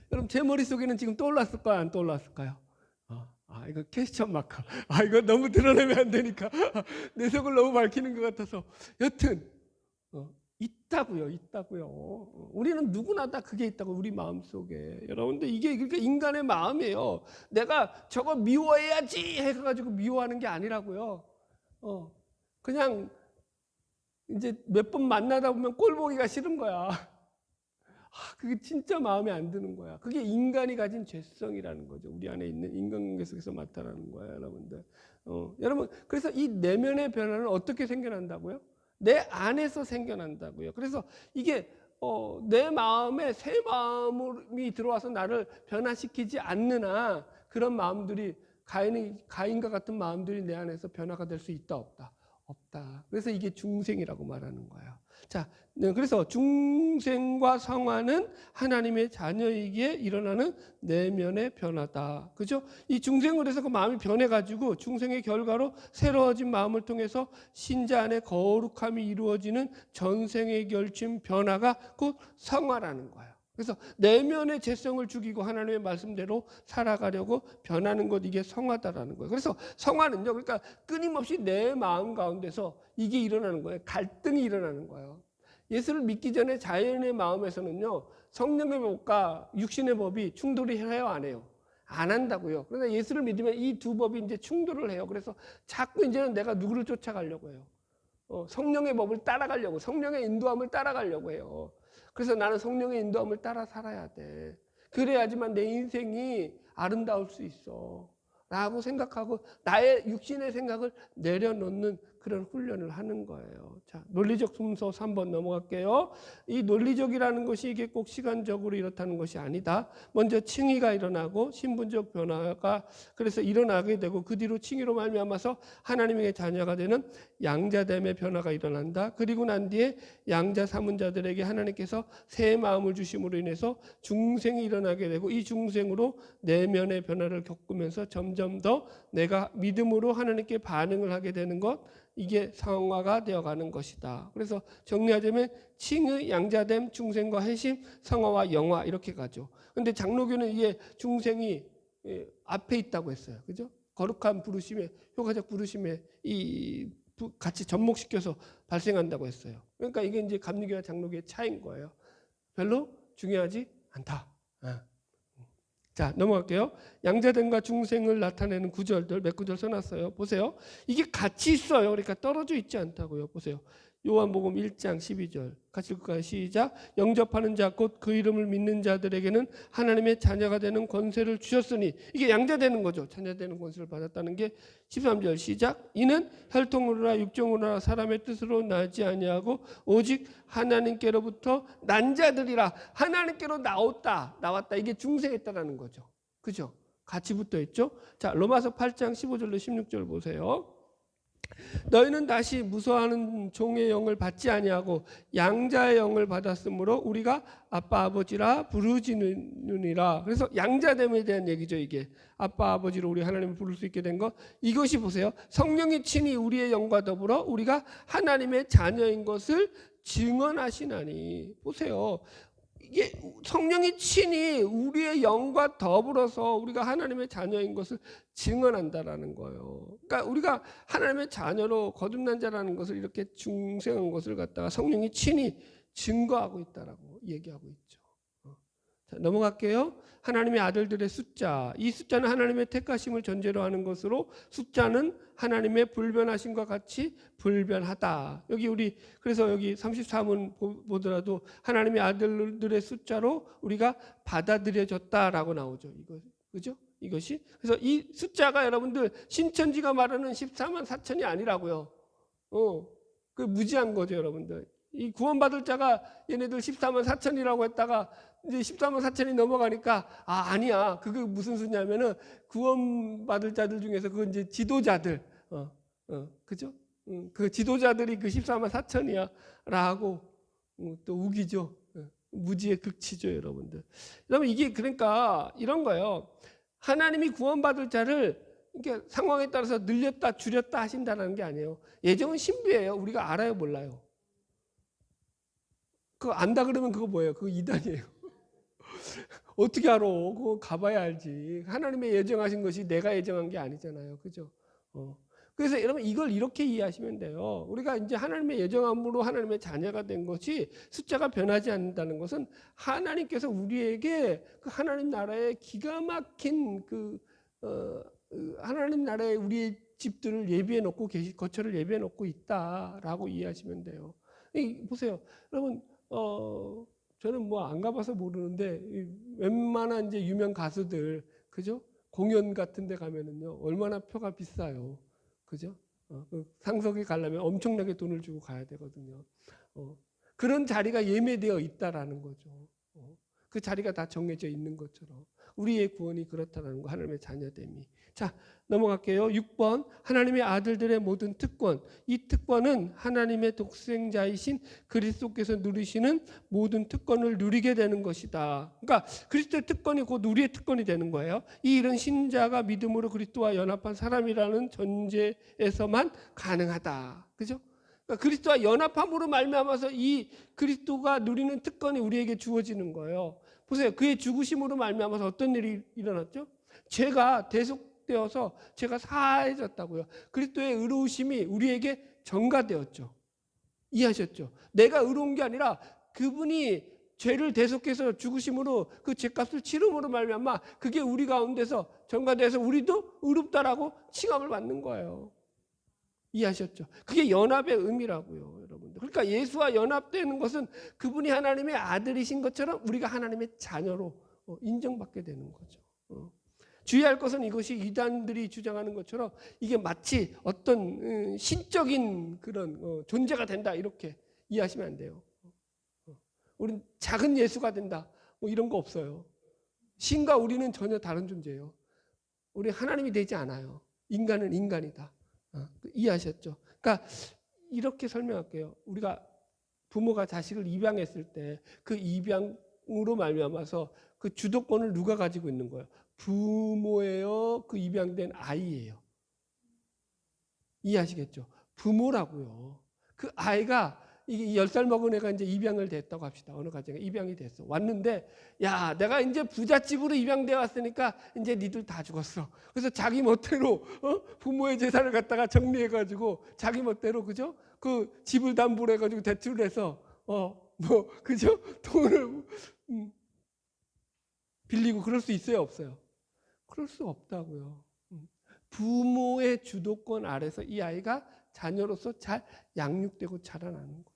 여러분 제 머릿속에는 지금 떠올랐을까요? 안 떠올랐을까요? 이거 퀘스천 마크. 이거 너무 드러내면 안 되니까 내 속을 너무 밝히는 것 같아서 여튼 있다고요. 우리는 누구나 다 그게 있다고 우리 마음속에. 여러분들 이게 그러니까 인간의 마음이에요. 내가 저거 미워해야지 해가지고 미워하는 게 아니라고요. 그냥 이제 몇 번 만나다 보면 꼴 보기가 싫은 거야. 그게 진짜 마음에 안 드는 거야. 그게 인간이 가진 죄성이라는 거죠. 우리 안에 있는 인간관계 속에서 나타나는 거야, 여러분들. 여러분, 그래서 이 내면의 변화는 어떻게 생겨난다고요? 내 안에서 생겨난다고요. 그래서 이게 내 마음에 새 마음이 들어와서 나를 변화시키지 않는 한 그런 마음들이 가인과 같은 마음들이 내 안에서 변화가 될 수 있다, 없다? 없다. 그래서 이게 중생이라고 말하는 거예요. 자, 그래서 중생과 성화는 하나님의 자녀이기에 일어나는 내면의 변화다. 그죠? 이 중생을 해서 그 마음이 변해가지고 중생의 결과로 새로워진 마음을 통해서 신자 안에 거룩함이 이루어지는 전생의 결심 변화가 곧 성화라는 거예요. 그래서 내면의 죄성을 죽이고 하나님의 말씀대로 살아가려고 변하는 것, 이게 성화다라는 거예요. 그래서 성화는요, 그러니까 끊임없이 내 마음 가운데서 이게 일어나는 거예요. 갈등이 일어나는 거예요. 예수를 믿기 전에 자연의 마음에서는요, 성령의 법과 육신의 법이 충돌이 해요, 안 해요? 안 한다고요. 그런데 예수를 믿으면 이 두 법이 이제 충돌을 해요. 그래서 자꾸 이제는 내가 누구를 쫓아가려고 해요. 성령의 법을 따라가려고, 성령의 인도함을 따라가려고 해요. 그래서 나는 성령의 인도함을 따라 살아야 돼. 그래야지만 내 인생이 아름다울 수 있어 라고 생각하고 나의 육신의 생각을 내려놓는 그런 훈련을 하는 거예요. 자, 논리적 순서 3번 넘어갈게요. 이 논리적이라는 것이 이게 꼭 시간적으로 이렇다는 것이 아니다. 먼저 칭의가 일어나고 신분적 변화가 그래서 일어나게 되고 그 뒤로 칭의로 말미암아서 하나님의 자녀가 되는 양자됨의 변화가 일어난다. 그리고 난 뒤에 양자 삼은 자들에게 하나님께서 새 마음을 주심으로 인해서 중생이 일어나게 되고 이 중생으로 내면의 변화를 겪으면서 점점 더 내가 믿음으로 하나님께 반응을 하게 되는 것, 이게 성화가 되어가는 것이다. 그래서 정리하자면 칭의, 양자됨, 중생과 해심, 성화와 영화 이렇게 가죠. 그런데 장로교는 이게 중생이 앞에 있다고 했어요. 그죠? 거룩한 부르심에, 효과적 부르심에 같이 접목시켜서 발생한다고 했어요. 그러니까 이게 이제 감리교와 장로교의 차이인 거예요. 별로 중요하지 않다. 자, 넘어갈게요. 양자됨과 중생을 나타내는 구절들 몇 구절 써놨어요. 보세요. 이게 같이 있어요. 그러니까 떨어져 있지 않다고요. 보세요. 요한복음 1장 12절 같이 읽을까요? 시작. 영접하는 자 곧 그 이름을 믿는 자들에게는 하나님의 자녀가 되는 권세를 주셨으니, 이게 양자되는 거죠. 자녀되는 권세를 받았다는 게 13절 시작. 이는 혈통으로나 육정으로나 사람의 뜻으로 나지 아니하고 오직 하나님께로부터 난 자들이라. 하나님께로 나왔다. 이게 중생했다라는 거죠. 그죠? 같이 붙어 있죠. 자, 로마서 8장 15절로 16절 보세요. 너희는 다시 무서워하는 종의 영을 받지 아니하고 양자의 영을 받았으므로 우리가 아빠 아버지라 부르짖느니라. 그래서 양자됨에 대한 얘기죠. 이게 아빠 아버지로 우리 하나님을 부를 수 있게 된 것, 이것이 보세요. 성령이 친히 우리의 영과 더불어 우리가 하나님의 자녀인 것을 증언하시나니. 보세요. 이게 성령이 친히 우리의 영과 더불어서 우리가 하나님의 자녀인 것을 증언한다라는 거예요. 그러니까 우리가 하나님의 자녀로 거듭난 자라는 것을, 이렇게 중생한 것을 갖다가 성령이 친히 증거하고 있다라고 얘기하고 있죠. 자, 넘어갈게요. 하나님의 아들들의 숫자, 이 숫자는 하나님의 택하심을 전제로 하는 것으로 숫자는 하나님의 불변하심과 같이 불변하다. 그래서 여기 33문 보더라도 하나님의 아들들의 숫자로 우리가 받아들여졌다라고 나오죠. 그죠? 이것이. 그래서 이 숫자가 여러분들 신천지가 말하는 14만 4천이 아니라고요. 그 무지한 거죠, 여러분들. 이 구원받을 자가 얘네들 14만 4천이라고 했다가 이제 14만 4천이 넘어가니까 아니야. 그게 무슨 수냐면은 구원받을 자들 중에서 그건 이제 지도자들, 그죠? 그 지도자들이 그 14만 4천이야라고 또 우기죠. 무지의 극치죠, 여러분들. 여러분 이게 그러니까 이런 거예요. 하나님이 구원받을 자를 이렇게 상황에 따라서 늘렸다 줄였다 하신다는 게 아니에요. 예정은 신비예요. 우리가 알아요, 몰라요? 그거 안다 그러면 그거 뭐예요? 그거 이단이에요. 어떻게 알아? 그거 가봐야 알지. 하나님의 예정하신 것이 내가 예정한 게 아니잖아요. 그죠? 그래서 여러분 이걸 이렇게 이해하시면 돼요. 우리가 이제 하나님의 예정함으로 하나님의 자녀가 된 것이 숫자가 변하지 않는다는 것은 하나님께서 우리에게 그 하나님 나라의 기가 막힌 하나님 나라의 우리의 집들을 예비해 놓고 거처를 예비해 놓고 있다라고 이해하시면 돼요. 보세요, 여러분. 저는 뭐 안 가봐서 모르는데 웬만한 이제 유명 가수들, 그죠? 공연 같은 데 가면은요, 얼마나 표가 비싸요. 그죠? 그 상석에 가려면 엄청나게 돈을 주고 가야 되거든요. 그런 자리가 예매되어 있다라는 거죠. 그 자리가 다 정해져 있는 것처럼 우리의 구원이 그렇다는 거, 하나님의 자녀됨이. 자, 넘어갈게요. 6번, 하나님의 아들들의 모든 특권. 이 특권은 하나님의 독생자이신 그리스도께서 누리시는 모든 특권을 누리게 되는 것이다. 그러니까 그리스도의 특권이 곧 우리의 특권이 되는 거예요. 이 일은 신자가 믿음으로 그리스도와 연합한 사람이라는 전제에서만 가능하다. 그죠? 그러니까 그리스도와 연합함으로 말미암아서 이 그리스도가 누리는 특권이 우리에게 주어지는 거예요. 보세요. 그의 죽으심으로 말미암아서 어떤 일이 일어났죠? 죄가 대속되어서 죄가 사해졌다고요. 그리스도의 의로우심이 우리에게 전가되었죠. 이해하셨죠? 내가 의로운 게 아니라 그분이 죄를 대속해서 죽으심으로 그 죄값을 치름으로 말미암아 그게 우리 가운데서 전가돼서 우리도 의롭다라고 칭함을 받는 거예요. 이해하셨죠? 그게 연합의 의미라고요, 여러분들. 그러니까 예수와 연합되는 것은 그분이 하나님의 아들이신 것처럼 우리가 하나님의 자녀로 인정받게 되는 거죠. 주의할 것은 이것이 이단들이 주장하는 것처럼 이게 마치 어떤 신적인 그런 존재가 된다 이렇게 이해하시면 안 돼요. 우린 작은 예수가 된다 뭐 이런 거 없어요. 신과 우리는 전혀 다른 존재예요. 우리 하나님이 되지 않아요. 인간은 인간이다. 이해하셨죠? 그러니까 이렇게 설명할게요. 우리가 부모가 자식을 입양했을 때 그 입양으로 말미암아서 그 주도권을 누가 가지고 있는 거예요? 부모예요? 그 입양된 아이예요? 이해하시겠죠? 부모라고요. 그 아이가 이게 10살 먹은 애가 이제 입양을 됐다고 합시다. 어느 가정에 입양이 됐어. 왔는데, 야, 내가 이제 부잣집으로 입양돼 왔으니까 이제 니들 다 죽었어. 그래서 자기 멋대로 부모의 재산을 갖다가 정리해가지고 자기 멋대로, 그죠? 그 집을 담보로 해가지고 대출을 해서 그죠? 돈을 빌리고 그럴 수 있어요, 없어요? 그럴 수 없다고요. 부모의 주도권 아래서 이 아이가 자녀로서 잘 양육되고 자라나는 거죠.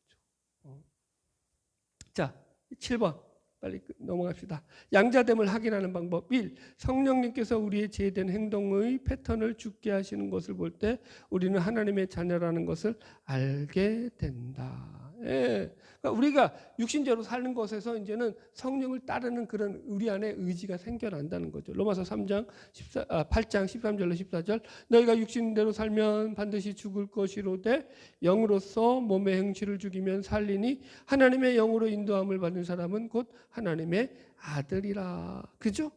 자, 7번 빨리 넘어갑시다. 양자됨을 확인하는 방법 1. 성령님께서 우리의 제된 행동의 패턴을 죽게 하시는 것을 볼 때 우리는 하나님의 자녀라는 것을 알게 된다. 예. 그러니까 우리가 육신대로 사는 것에서 이제는 성령을 따르는 그런 우리 안에 의지가 생겨난다는 거죠. 로마서 8장 13절로 14절 너희가 육신대로 살면 반드시 죽을 것이로되 영으로서 몸의 행실을 죽이면 살리니 하나님의 영으로 인도함을 받는 사람은 곧 하나님의 아들이라. 그죠?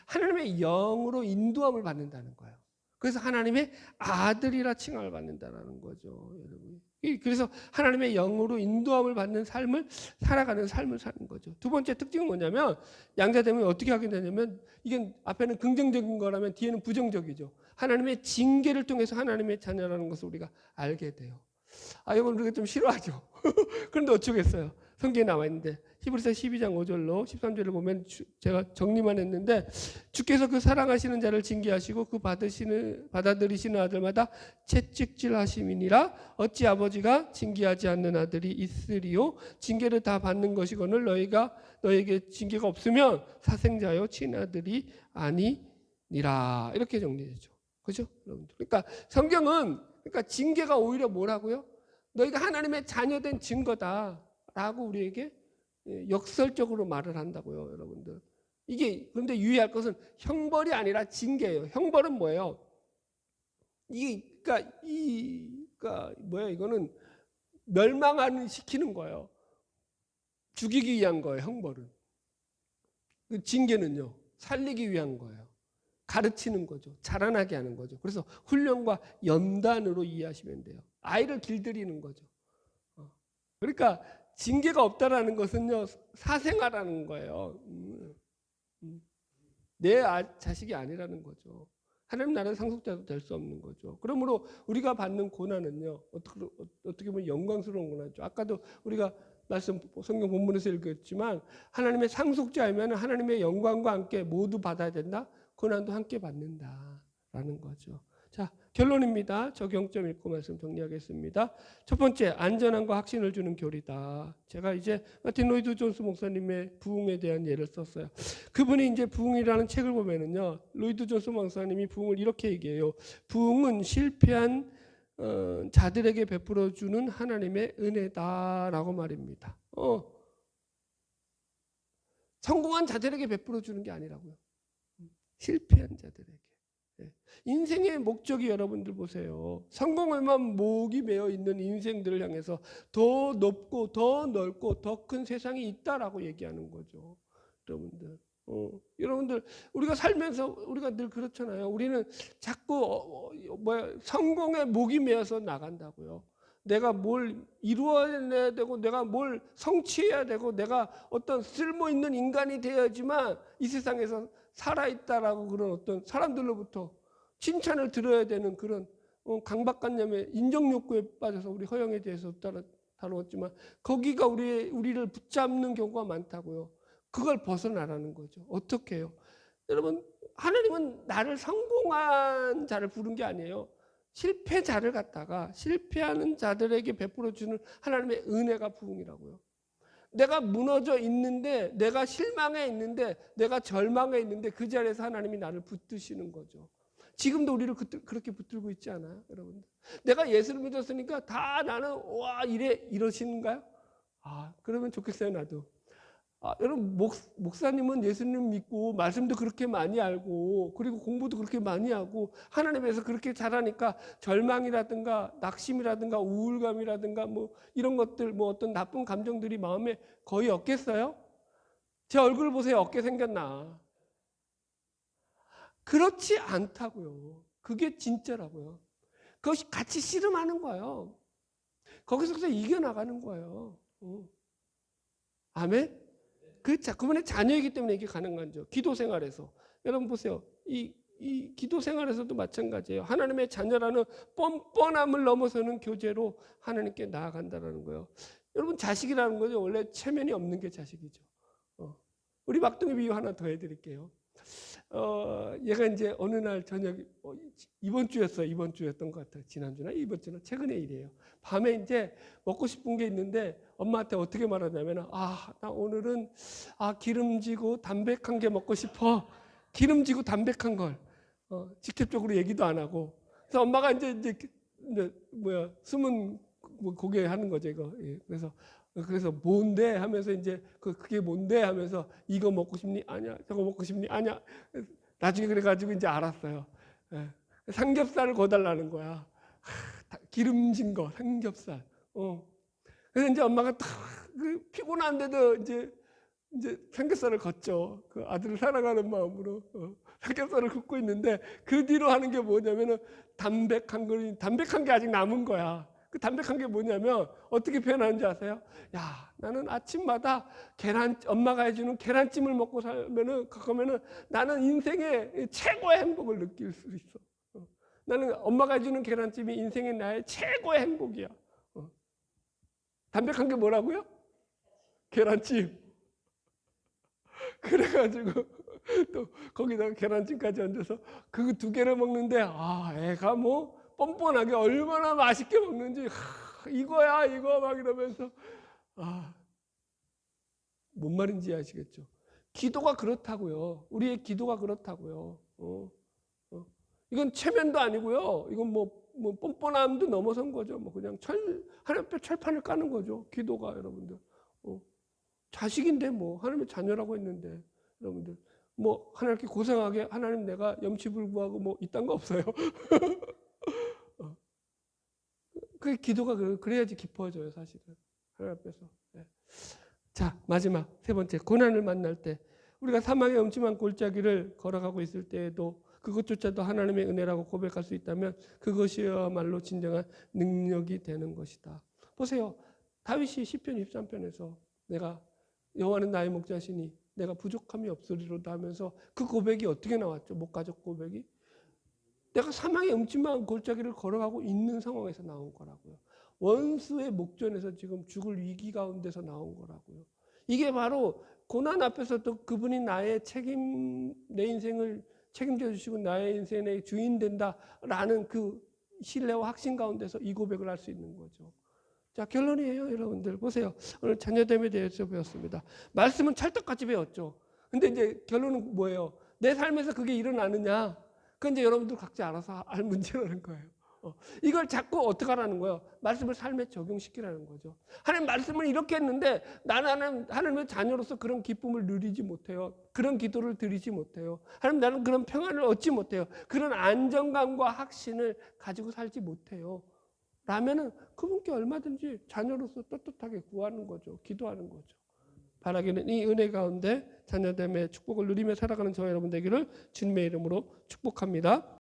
하나님의 영으로 인도함을 받는다는 거예요. 그래서 하나님의 아들이라 칭함을 받는다는 거죠, 여러분. 그래서 하나님의 영으로 인도함을 받는 삶을 살아가는 삶을 사는 거죠. 두 번째 특징은 뭐냐면 양자됨을 어떻게 하게 되냐면 이게 앞에는 긍정적인 거라면 뒤에는 부정적이죠. 하나님의 징계를 통해서 하나님의 자녀라는 것을 우리가 알게 돼요. 이건 우리가 좀 싫어하죠. 그런데 어쩌겠어요. 성경에 나와 있는데 히브리서 12장 5절로 13절을 보면 제가 정리만 했는데 주께서 그 사랑하시는 자를 징계하시고 그 받아들이시는 아들마다 채찍질하심이니라. 어찌 아버지가 징계하지 않는 아들이 있으리요? 징계를 다 받는 것이거늘 너에게 징계가 없으면 사생자요 친아들이 아니니라. 이렇게 정리되죠. 그죠? 여러분들. 그러니까 성경은 징계가 오히려 뭐라고요? 너희가 하나님의 자녀된 증거다라고 우리에게 역설적으로 말을 한다고요, 여러분들. 이게 그런데 유의할 것은 형벌이 아니라 징계예요. 형벌은 뭐예요? 이거는 멸망하는 시키는 거예요. 죽이기 위한 거예요, 형벌은. 그 징계는요, 살리기 위한 거예요. 가르치는 거죠. 자라나게 하는 거죠. 그래서 훈련과 연단으로 이해하시면 돼요. 아이를 길들이는 거죠. 그러니까 징계가 없다라는 것은요, 사생아라는 거예요. 내 자식이 아니라는 거죠. 하나님 나라의 상속자도 될 수 없는 거죠. 그러므로 우리가 받는 고난은요, 어떻게 보면 영광스러운 고난이죠. 아까도 우리가 성경 본문에서 읽었지만 하나님의 상속자이면 하나님의 영광과 함께 모두 받아야 된다. 고난도 함께 받는다라는 거죠. 자, 결론입니다. 적용점 읽고 말씀 정리하겠습니다. 첫 번째, 안전함과 확신을 주는 교리다. 제가 이제 마틴 로이드 존스 목사님의 부흥에 대한 예를 썼어요. 그분이 이제 부흥이라는 책을 보면은요, 로이드 존스 목사님이 부흥을 이렇게 얘기해요. 부흥은 실패한 자들에게 베풀어 주는 하나님의 은혜다라고 말입니다. 성공한 자들에게 베풀어 주는 게 아니라고요. 실패한 자들에게. 인생의 목적이 여러분들 보세요. 성공에만 목이 메어 있는 인생들을 향해서 더 높고 더 넓고 더 큰 세상이 있다라고 얘기하는 거죠. 여러분들 우리가 살면서 우리가 늘 그렇잖아요. 우리는 자꾸 성공에 목이 메어서 나간다고요. 내가 뭘 이루어내야 되고 내가 뭘 성취해야 되고 내가 어떤 쓸모 있는 인간이 되어야지만 이 세상에서 살아있다라고 그런 어떤 사람들로부터 칭찬을 들어야 되는 그런 강박관념의 인정욕구에 빠져서 우리 허영에 대해서 다루었지만 거기가 우리를 붙잡는 경우가 많다고요. 그걸 벗어나라는 거죠. 어떻게 해요? 여러분, 하나님은 나를 성공한 자를 부른 게 아니에요. 실패자를 갖다가 실패하는 자들에게 베풀어 주는 하나님의 은혜가 부흥이라고요. 내가 무너져 있는데, 내가 실망해 있는데, 내가 절망해 있는데 그 자리에서 하나님이 나를 붙드시는 거죠. 지금도 우리를 그렇게 붙들고 있지 않아요, 여러분들? 내가 예수를 믿었으니까 다 나는 와 이러시는가요? 그러면 좋겠어요, 나도. 여러분 목사님은 예수님 믿고 말씀도 그렇게 많이 알고 그리고 공부도 그렇게 많이 하고 하나님에서 그렇게 잘하니까 절망이라든가 낙심이라든가 우울감이라든가 뭐 이런 것들 뭐 어떤 나쁜 감정들이 마음에 거의 없겠어요? 제 얼굴 보세요. 어깨 생겼나? 그렇지 않다고요. 그게 진짜라고요. 그것이 같이 씨름하는 거예요. 거기서 이겨나가는 거예요. 아멘? 그분의 자녀이기 때문에 이게 가능한 거죠. 기도 생활에서. 여러분 보세요. 이 기도 생활에서도 마찬가지예요. 하나님의 자녀라는 뻔뻔함을 넘어서는 교제로 하나님께 나아간다는 거예요. 여러분 자식이라는 거죠. 원래 체면이 없는 게 자식이죠. 우리 막둥이 비유 하나 더 해드릴게요. 얘가 이제 어느 날 저녁 이번 주였던 것 같아요. 지난주나 이번 주나 최근의 일이에요. 밤에 이제 먹고 싶은 게 있는데 엄마한테 어떻게 말하냐면 나 오늘은 기름지고 담백한 게 먹고 싶어. 기름지고 담백한 걸 직접적으로 얘기도 안 하고 그래서 엄마가 이제 숨은 고개 하는 거죠 이거. 그래서 뭔데 하면서 이제 그게 뭔데 하면서 이거 먹고 싶니? 아니야. 저거 먹고 싶니? 아니야. 나중에 그래가지고 이제 알았어요. 삼겹살을 거달라는 거야. 기름진 거 삼겹살. 그래서 이제 엄마가 딱 피곤한데도 이제 삼겹살을 걷죠. 그 아들을 사랑하는 마음으로 삼겹살을 굽고 있는데 그 뒤로 하는 게 뭐냐면은 담백한 게 아직 남은 거야. 그 담백한 게 뭐냐면 어떻게 표현하는지 아세요? 야, 나는 아침마다 엄마가 해주는 계란찜을 먹고 살면은 그거면은 나는 인생의 최고의 행복을 느낄 수 있어. 나는 엄마가 해주는 계란찜이 인생의 나의 최고의 행복이야. 담백한 게 뭐라고요? 계란찜. 그래가지고 또 거기다가 계란찜까지 얹어서 그 두 개를 먹는데 애가 뭐 뻔뻔하게 얼마나 맛있게 먹는지 이거야 이거 막 이러면서 뭔 말인지 아시겠죠? 기도가 그렇다고요. 우리의 기도가 그렇다고요. 이건 체면도 아니고요. 이건 뭐 뻔뻔함도 넘어선 거죠. 뭐 그냥 하나님 앞에 철판을 까는 거죠. 기도가 여러분들. 자식인데 뭐 하나님의 자녀라고 했는데 여러분들 뭐 하나님께 고생하게 하나님 내가 염치불구하고 뭐 이딴 거 없어요. 그 기도가 그래야지 깊어져요, 사실은. 하나님 앞에서. 네. 자, 마지막 세 번째, 고난을 만날 때 우리가 사망의 음침한 골짜기를 걸어가고 있을 때에도 그것조차도 하나님의 은혜라고 고백할 수 있다면 그것이야말로 진정한 능력이 되는 것이다. 보세요. 다윗이 시편 23편에서 내가 여호와는 나의 목자시니 내가 부족함이 없으리로다 하면서 그 고백이 어떻게 나왔죠? 목가족 고백이. 내가 사망의 음침한 골짜기를 걸어가고 있는 상황에서 나온 거라고요. 원수의 목전에서 지금 죽을 위기 가운데서 나온 거라고요. 이게 바로 고난 앞에서도 그분이 나의 내 인생을 책임져 주시고 나의 인생의 주인 된다라는 그 신뢰와 확신 가운데서 이 고백을 할 수 있는 거죠. 자, 결론이에요, 여러분들. 보세요. 오늘 자녀됨에 대해서 배웠습니다. 말씀은 찰떡같이 배웠죠. 근데 이제 결론은 뭐예요? 내 삶에서 그게 일어나느냐? 그건 이제 여러분들 각자 알아서 알 문제라는 거예요. 이걸 자꾸 어떻게 하라는 거예요? 말씀을 삶에 적용시키라는 거죠. 하나님 말씀을 이렇게 했는데 나는 하나님의 자녀로서 그런 기쁨을 누리지 못해요. 그런 기도를 드리지 못해요. 하나님 나는 그런 평안을 얻지 못해요. 그런 안정감과 확신을 가지고 살지 못해요. 라면은 그분께 얼마든지 자녀로서 떳떳하게 구하는 거죠. 기도하는 거죠. 바라기는 이 은혜 가운데 자녀됨의 축복을 누리며 살아가는 저와 여러분 되기를 주님의 이름으로 축복합니다.